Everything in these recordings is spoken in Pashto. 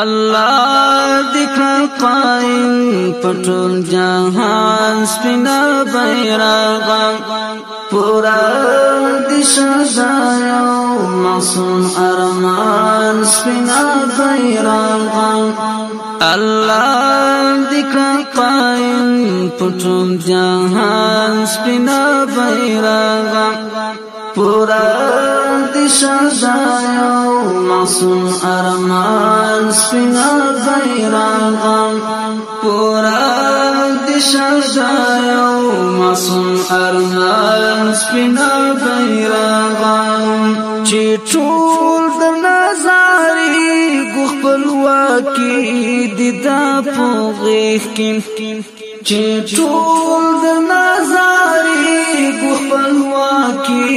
الله ذکر قائم پټول جهان سپینا بیرغ پورا دشا یو معصوم ارمان سپینا بیرغ الله ذکر قائم پټول جهان سپینا بیرغ پورا دشا یو معصوم ارمان سپینا بیرغ پورا دشا یو معصوم ارمان سپینا بیرغ چې ټول د نظارې خپلواکي د پوغېخ کې چې ټول د نظارې خپلواکي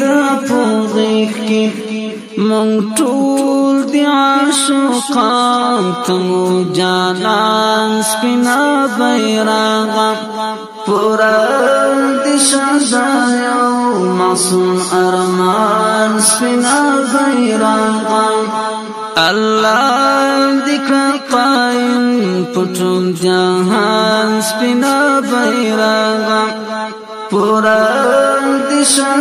د پوغېخ کې مونږ ټول د عاشقان تمو جانان سپینا بیرغ پورا دشا یو معصوم ارمان سپینا بیرغ الله ذکر قائم پټول جهان سپینا بیرغ پورا دشا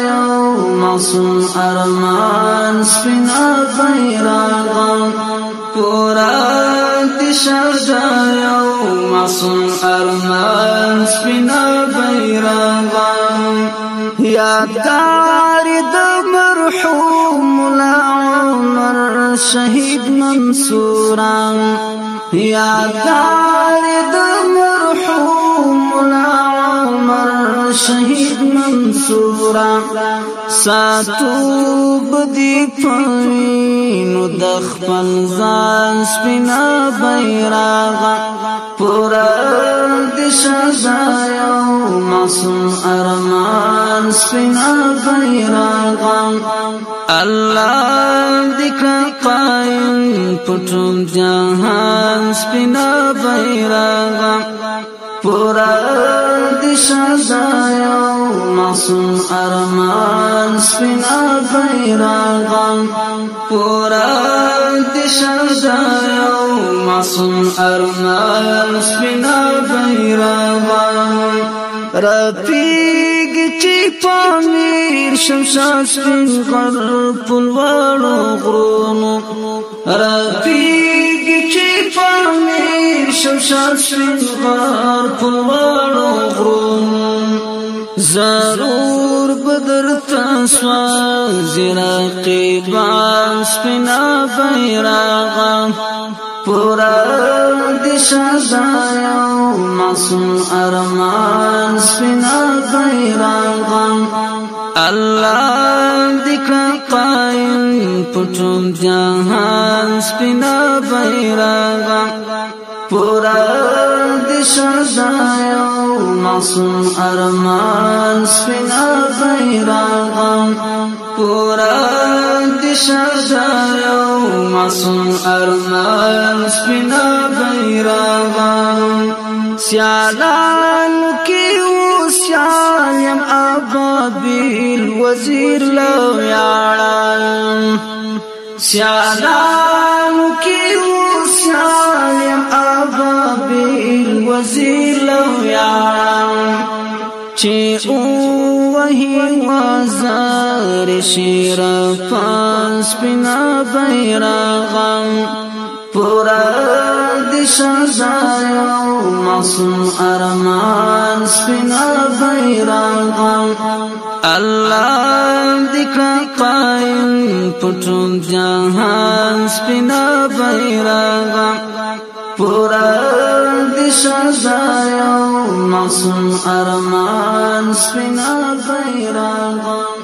یو معصوم ارمان سپینا بیرغ پورا دشا یو معصوم ارمان سپینا بیرغ یادگار د مرحوم مولا عمر شهید منصوران یادگار د مرحوم مولا عمر شهید منصوران ساتو بدی پوینو د خپل ځان سپینا بیرغ پورا دشا یو معصوم ارمان سپینا بیرغ الله ذکر قائم پټول جهان سپینا بیرغ پورا دشا یو معصوم ارمان سپینا بیرغ پورا دشا یو معصوم ارمان سپینا بیرغ رفیق چی پامیر شمشاد سپین غر پلوارو غرونو رفیق چی پامیر شمشاد سپین غر پلوارو غرونو ضرور بدر تسوازی رقیبان سپینا بیرغ پورا دشا یو معصوم ارمان سپینا بیرغ الله ذکر قائم پټول جهان سپینا بیرغ پورا دشا یو معصوم ارمان سپینا بیرغ پورا دشا یو معصوم ارمان سپینا بیرغ سیالانو کی و سیالیم ابابیل وزیر لو یاران سیالانو کی و سیالیم ابابیل وزیر لو یاران چی وہی وازار شیر پاس پنا بیرغ پورا دشا یو معصوم ارمان سپینا بیرغ الله ذکر قائم پټول جهان سپینا بیرغ پورا دشا یو معصوم ارمان سپینا بیرغ